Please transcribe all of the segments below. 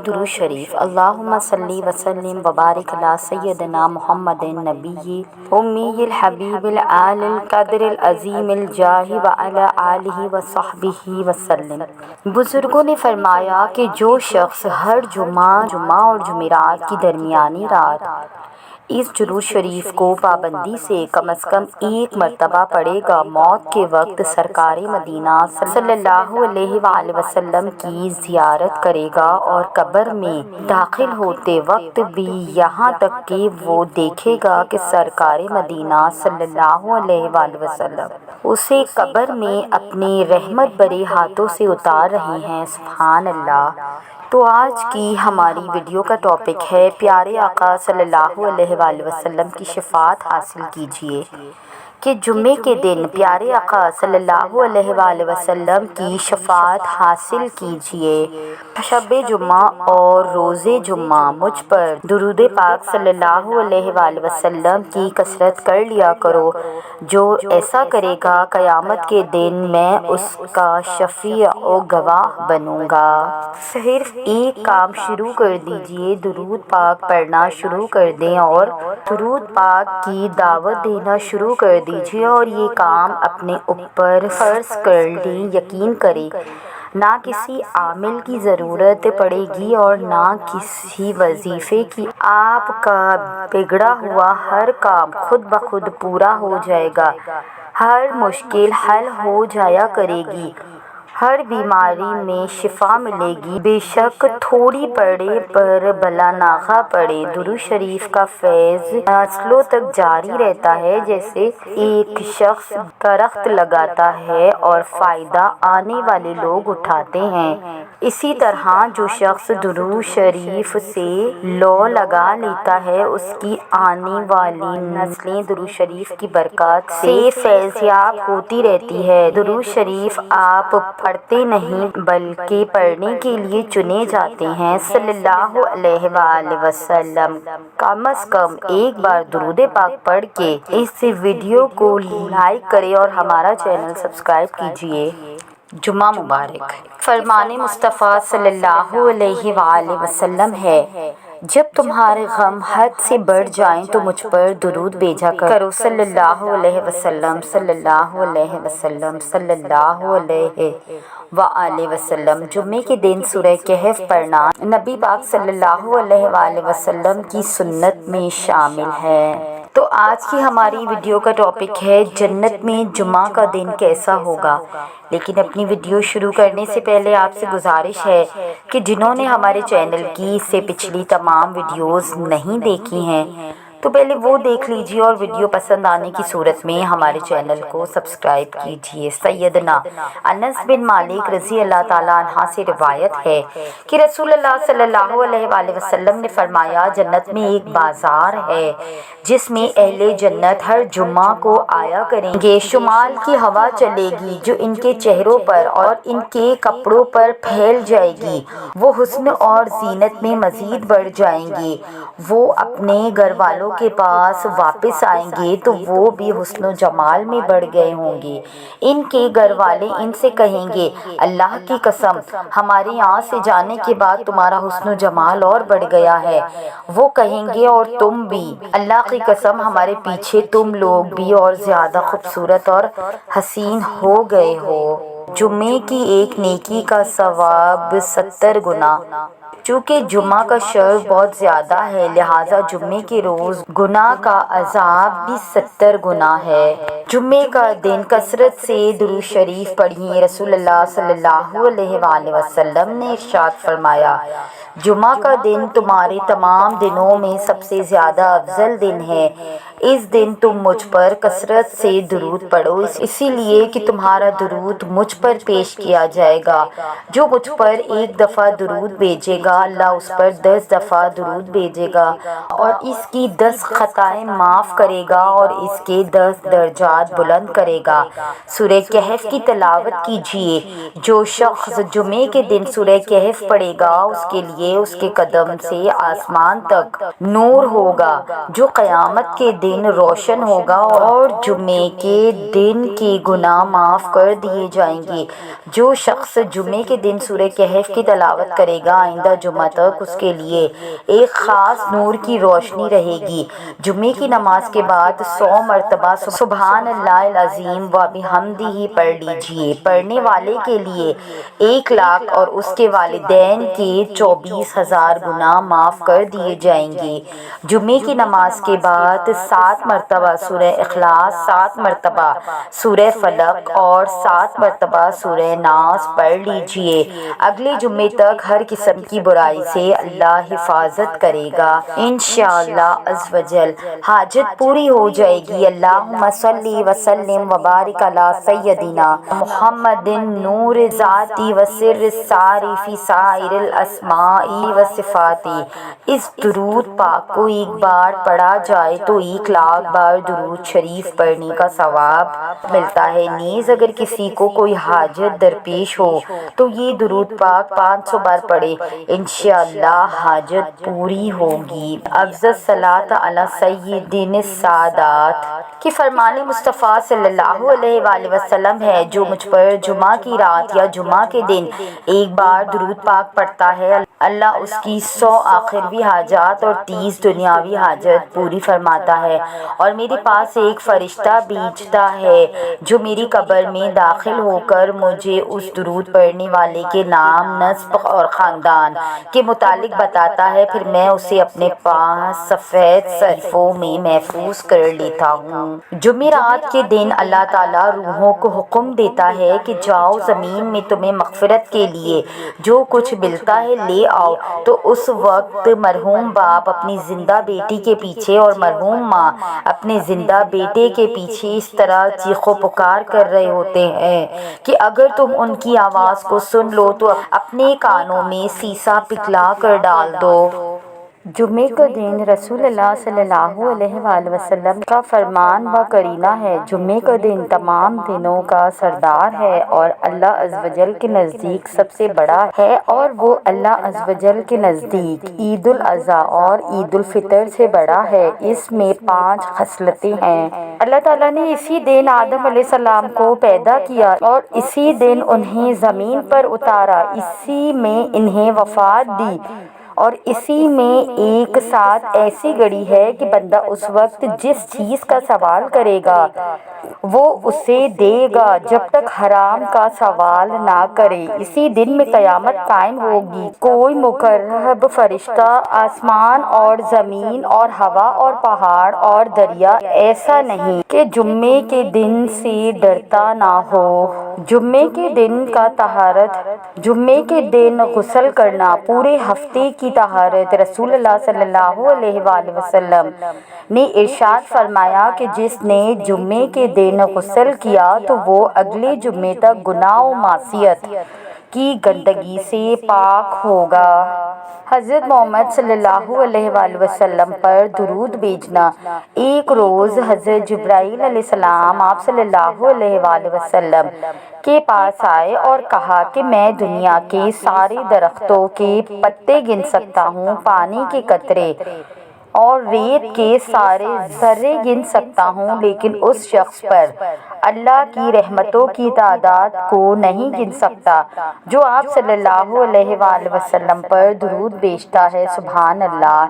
درود شریف اللہم صلی وسلم وبارک علی سیدنا محمد نبی امی الحبیب العال القدر العظیم الجاہ وعلی آلہ وصحبہ وسلم۔ بزرگوں نے فرمایا کہ جو شخص ہر جمعہ اور جمعرات کی درمیانی رات اس درود شریف کو پابندی سے کم از کم ایک مرتبہ پڑھے گا، موت کے وقت سرکار مدینہ صلی اللہ علیہ وآلہ وسلم کی زیارت کرے گا اور قبر میں داخل ہوتے وقت بھی یہاں تک کہ وہ دیکھے گا کہ سرکار مدینہ صلی اللہ علیہ وآلہ وسلم اسے قبر میں اپنے رحمت بھرے ہاتھوں سے اتار رہے ہیں۔ سبحان اللہ۔ تو آج کی ہماری ویڈیو کا ٹاپک ہے پیارے آقا صلی اللہ علیہ وآلہ وسلم کی شفاعت حاصل کیجیے، کہ جمعے کے دن پیارے آقا صلی اللہ علیہ وآلہ وسلم کی شفاعت حاصل کیجیے۔ شب جمعہ اور روز جمعہ مجھ پر درود پاک صلی اللہ علیہ وآلہ وسلم کی کثرت کر لیا کرو۔ جو ایسا کرے گا قیامت کے دن میں اس کا شفیع و گواہ بنوں گا۔ صرف ایک کام شروع کر دیجئے، درود پاک پڑھنا شروع کر دیں اور درود پاک کی دعوت دینا شروع کر دیجئے، اور یہ کام اپنے اوپر فرض کر لیں۔ یقین کریں نہ کسی عامل کی ضرورت پڑے گی اور نہ کسی وظیفے کی، آپ کا بگڑا ہوا ہر کام خود بخود پورا ہو جائے گا، ہر مشکل حل ہو جایا کرے گی، ہر بیماری میں شفا ملے گی۔ بے شک تھوڑی پڑے پر بلا ناغہ پڑے۔ درود شریف کا فیض نسلوں تک جاری رہتا ہے، جیسے ایک شخص درخت لگاتا ہے اور فائدہ آنے والے لوگ اٹھاتے ہیں، اسی طرح جو شخص درود شریف سے لو لگا لیتا ہے اس کی آنے والی نسلیں درود شریف کی برکات سے فیض یاب ہوتی رہتی ہے۔ درود شریف آپ پڑھتے نہیں بلکہ پڑھنے کے لیے چنے جاتے ہیں۔ صلی اللہ علیہ وآلہ وسلم کم از کم ایک بار درود پاک پڑھ کے اس ویڈیو کو لائک کریں اور ہمارا چینل سبسکرائب کیجیے۔ جمعہ مبارک۔ فرمان مصطفیٰ صلی اللہ علیہ وآلہ وسلم ہے، جب تمہارے غم حد سے بڑھ جائیں تو مجھ پر درود بھیجا کرو۔ صلی اللہ علیہ وسلم، صلی اللہ علیہ وسلم، صلی اللہ علیہ وآلہ وسلم۔ جمعے کے دن سورہ کہف پڑھنا نبی پاک صلی اللہ علیہ وآلہ وسلم کی سنت میں شامل ہے۔ تو آج کی ہماری ویڈیو کا ٹاپک ہے جنت میں جمعہ کا دن کیسا ہوگا۔ لیکن اپنی ویڈیو شروع کرنے سے پہلے آپ سے گزارش ہے کہ جنہوں نے ہمارے چینل کی اس سے پچھلی تمام ویڈیوز نہیں دیکھی ہیں تو پہلے وہ دیکھ لیجیے، اور ویڈیو پسند آنے کی صورت میں ہمارے چینل کو سبسکرائب کیجیے۔ سیدنا انس بن مالک رضی اللہ تعالیٰ عنہ سے روایت ہے کہ رسول اللہ صلی اللہ علیہ وآلہ وسلم نے فرمایا، جنت میں ایک بازار ہے جس میں اہل جنت ہر جمعہ کو آیا کریں گے۔ شمال کی ہوا چلے گی جو ان کے چہروں پر اور ان کے کپڑوں پر پھیل جائے گی، وہ حسن اور زینت میں مزید بڑھ جائیں گے۔ وہ اپنے گھر والوں کے پاس واپس آئیں گے تو وہ بھی حسن و جمال میں بڑھ گئے ہوں گے۔ ان کے گھر والے ان سے کہیں گے، اللہ کی قسم ہمارے یہاں سے جانے کے بعد تمہارا حسن و جمال اور بڑھ گیا ہے۔ وہ کہیں گے، اور تم بھی، اللہ کی قسم ہمارے پیچھے تم لوگ بھی اور زیادہ خوبصورت اور حسین ہو گئے ہو۔ جمعے کی ایک نیکی کا ثواب 70 گنا۔ چونکہ جمعہ کا شرف بہت زیادہ ہے، لہٰذا جمعے کے روز گناہ کا عذاب بھی 70 گنا ہے۔ جمعے کا دن کثرت سے درود شریف پڑھیں۔ رسول اللہ صلی اللہ علیہ وآلہ وسلم نے ارشاد فرمایا، جمعہ کا دن تمہارے تمام دنوں میں سب سے زیادہ افضل دن ہے۔ اس دن تم مجھ پر کثرت سے درود پڑھو، اسی لیے کہ تمہارا درود مجھ پر پیش کیا جائے گا۔ جو مجھ پر ایک دفعہ درود بھیجے گا، اللہ اس پر 10 دفعہ درود بھیجے گا اور اس کی 10 خطائیں معاف کرے گا اور اس کے 10 درجات بلند کرے گا۔ سورہ کہف کی تلاوت کیجیے۔ جو شخص جمعے کے دن سورہ کہف پڑھے گا اس کے لیے اس کے قدم سے آسمان تک نور ہوگا۔ جو قیامت کے دن دن روشن ہوگا اور جمعے کے دن کے گناہ معاف کر دیے جائیں گے۔ جو شخص جمعے کے دن سورہ کہف کی تلاوت کرے گا آئندہ جمعہ تک اس کے لیے ایک خاص نور کی روشنی رہے گی۔ جمعے کی نماز کے بعد 100 مرتبہ سبحان اللہ العظیم و بحمدہ پڑھ لیجئے۔ پڑھنے والے کے لیے 1 لاکھ اور اس کے والدین کے 24,000 گناہ معاف کر دیے جائیں گے۔ جمعے کی نماز کے بعد 7 مرتبہ سورہ اخلاص، 7 مرتبہ سورہ فلق اور 7 مرتبہ سورہ ناس پڑھ لیجئے۔ اگلے جمعے تک ہر قسم کی برائی سے اللہ حفاظت کرے گا انشاءاللہ عز و جل۔ حاجت پوری ہو جائے گی۔ اللہم صلی وسلم وبارک علی سیدنا محمد نور ذاتی و سر الساری فی سائر الاسماء و صفات۔ اس درود پاک کو ایک بار پڑھا جائے تو 1 لاکھ بار درود شریف پڑھنے کا ثواب ملتا ہے۔ نیز اگر کسی کو کوئی حاجت درپیش ہو تو یہ درود پاک 500 بار پڑھے، انشاءاللہ حاجت پوری ہوگی۔ افضل صلاۃ علی سیدنا السادات کہ فرمان مصطفیٰ صلی اللہ علیہ وآلہ وسلم ہے، جو مجھ پر جمعہ کی رات یا جمعہ کے دن 1 بار درود پاک پڑھتا ہے، اللہ اس کی 100 آخروی حاجات اور 30 دنیاوی حاجت پوری فرماتا ہے۔ اور میرے پاس ایک فرشتہ بھیجتا ہے جو میری قبر میں داخل ہو کر مجھے اس درود پڑھنے والے کے نام، نسب اور خاندان کے متعلق بتاتا ہے، پھر میں اسے اپنے پاس سفید صحیفوں میں محفوظ کر لیتا ہوں۔ جمعرات کے دن اللہ تعالیٰ روحوں کو حکم دیتا ہے کہ جاؤ زمین میں تمہیں مغفرت کے لیے جو کچھ ملتا ہے لے آؤ۔ تو اس وقت مرحوم باپ اپنی زندہ بیٹی کے پیچھے اور مرحوم ماں اپنے زندہ بیٹے کے پیچھے اس طرح چیخ و پکار کر رہے ہوتے ہیں کہ اگر تم ان کی آواز کو سن لو تو اپنے کانوں میں سیسا پکھلا کر ڈال دو۔ جمعے کا دن رسول اللہ صلی اللہ علیہ وآلہ وسلم کا فرمان و قرینہ ہے۔ جمعے کا دن تمام دنوں کا سردار ہے اور اللہ عز و جل کے نزدیک سب سے بڑا ہے، اور وہ اللہ عز و جل کے نزدیک عید الاضحیٰ اور عید الفطر سے بڑا ہے۔ اس میں 5 خصلتیں ہیں۔ اللہ تعالیٰ نے اسی دن آدم علیہ السلام کو پیدا کیا اور اسی دن انہیں زمین پر اتارا، اسی میں انہیں وفات دی اور اسی میں ایک ساتھ ایسی گھڑی ہے کہ بندہ اس وقت جس چیز کا سوال کرے گا وہ اسے دے گا جب تک حرام کا سوال نہ کرے۔ اسی دن میں قیامت قائم ہوگی۔ کوئی مقرب فرشتہ آسمان اور زمین اور ہوا اور پہاڑ اور دریا ایسا نہیں کہ جمعے کے دن سے ڈرتا نہ ہو۔ جمعے کے دن کا طہارت، جمعے کے دن غسل کرنا، پورے ہفتے کی طہارت۔ رسول اللہ صلی اللہ علیہ وآلہ وسلم نے ارشاد فرمایا کہ جس نے جمعے کے دن غسل کیا تو وہ اگلے جمعے تک گناہ و معصیت کی گندگی سے پاک ہوگا۔ حضرت محمد صلی اللہ علیہ وآلہ وسلم پر درود بھیجنا۔ ایک روز حضرت جبرائیل علیہ السلام آپ صلی اللہ علیہ وآلہ وسلم کے پاس آئے اور کہا کہ میں دنیا کے سارے درختوں کے پتے گن سکتا ہوں، پانی کے قطرے اور ریت کے سارے ذرے گن سکتا ہوں، لیکن اس شخص پر اللہ کی رحمتوں کی تعداد کو نہیں گن سکتا جو آپ صلی اللہ علیہ وآلہ وسلم پر درود بھیجتا ہے۔ سبحان اللہ۔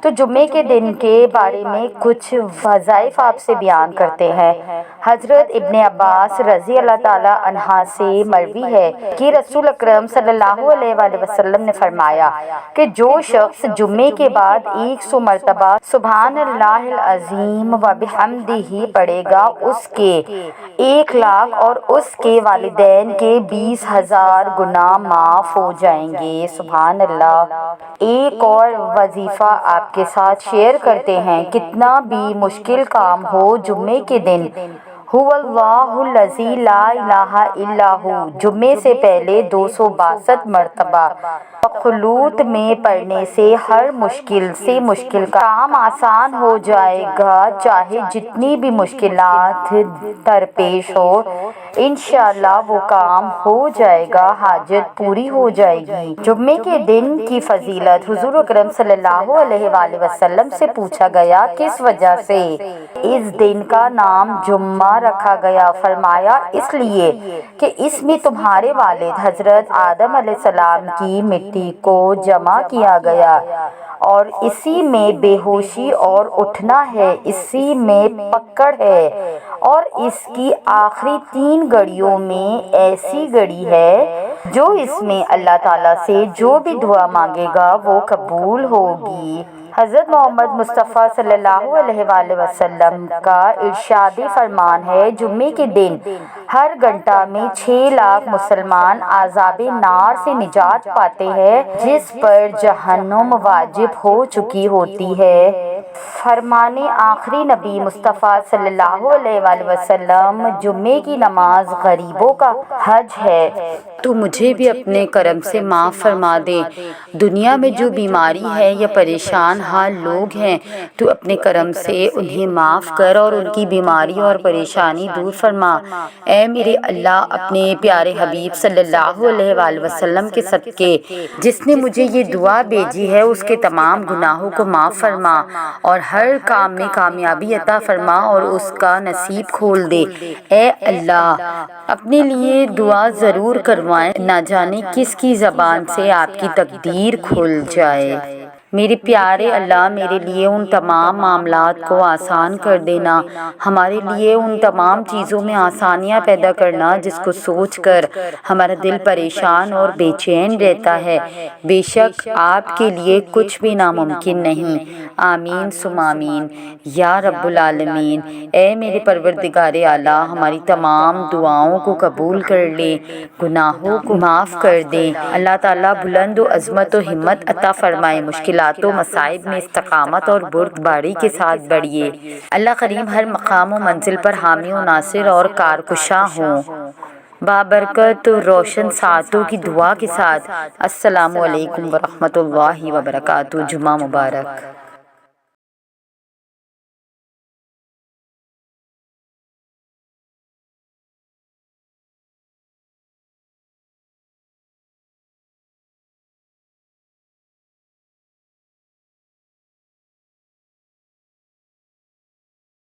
تو جمعے کے دن کے بارے میں کچھ وظائف آپ سے بیان کرتے ہیں۔ حضرت ابن عباس رضی اللہ تعالیٰ عنہ سے مروی ہے کہ رسول اکرم صلی اللہ علیہ وآلہ وسلم نے فرمایا کہ جو شخص جمعے کے بعد 100 مرتبہ سبحان اللہ العظیم و بحمدہ پڑھے گا اس کے 1 لاکھ اور اس کے والدین کے 20,000 گناہ معاف ہو جائیں گے۔ سبحان اللہ۔ ایک اور وظیفہ آپ کے ساتھ شیئر کرتے ہیں۔ کتنا بھی مشکل کام ہو جمعے کے دن هو اللہ الذی لا الہ الا ہو جمعے سے پہلے 262 مرتبہ خلوت میں پڑھنے سے ہر مشکل سے مشکل کام آسان ہو جائے گا، چاہے جتنی بھی مشکلات درپیش ہو۔ انشاءاللہ وہ کام ہو جائے گا، حاجت پوری ہو جائے گی۔ جمعے کے دن کی فضیلت حضور اکرم صلی اللہ علیہ وآلہ وسلم سے پوچھا گیا کس وجہ سے اس دن کا نام جمعہ رکھا گیا؟ فرمایا اس لیے کہ اس میں تمہارے والد حضرت آدم علیہ السلام کی مٹی کو جمع کیا گیا، اور اسی میں بے ہوشی اور اٹھنا ہے، اسی میں پکڑ ہے، اور اس کی آخری 3 گھڑیوں میں ایسی گھڑی ہے جو اس میں اللہ تعالیٰ سے جو بھی دعا مانگے گا وہ قبول ہوگی۔ حضرت محمد مصطفیٰ صلی اللہ علیہ وآلہ وسلم کا ارشادی فرمان ہے، جمعے کے دن ہر گھنٹہ میں 6 لاکھ مسلمان عذاب نار سے نجات پاتے ہیں جس پر جہنم واجب ہو چکی ہوتی ہے۔ فرمان آخری نبی مصطفیٰ صلی اللہ علیہ وآلہ وسلم، جمعے کی نماز غریبوں کا حج ہے، تو مجھے بھی اپنے کرم سے معاف فرما دے۔ دنیا میں جو بیماری ہے یا پریشان حال لوگ ہیں تو اپنے کرم سے انہیں معاف کر اور ان کی بیماری اور پریشانی دور فرما۔ اے میرے اللہ، اپنے پیارے حبیب صلی اللہ علیہ وآلہ وسلم کے صدقے جس نے مجھے یہ دعا بھیجی ہے اس کے تمام گناہوں کو معاف فرما اور ہر کام میں کامیابی عطا فرما اور اس کا نصیب کھول دے۔ اے اللہ، اپنے لیے دعا ضرور کروائیں، نہ جانے کس کی زبان سے آپ کی تقدیر کھل جائے۔ میرے پیارے اللہ، میرے لیے ان تمام معاملات کو آسان کر دینا، ہمارے لیے ان تمام چیزوں میں آسانیاں پیدا کرنا جس کو سوچ کر ہمارا دل پریشان اور بے چین رہتا ہے۔ بے شک آپ کے لیے کچھ بھی ناممکن نہیں۔ آمین ثم آمین یا رب العالمین۔ اے میرے پروردگار اعلیٰ، ہماری تمام دعاؤں کو قبول کر لے، گناہوں کو معاف کر دے۔ اللہ تعالیٰ بلند و عظمت و ہمت عطا فرمائے، مشکلات و مصائب میں استقامت اور بردباری کے ساتھ بڑھیے۔ اللہ کریم ہر مقام و منزل پر حامی و ناصر اور کارکشاں ہوں۔ بابرکت روشن ساعتوں کی دعا کے ساتھ السلام علیکم ورحمۃ اللہ وبرکاتہ۔ جمعہ مبارک۔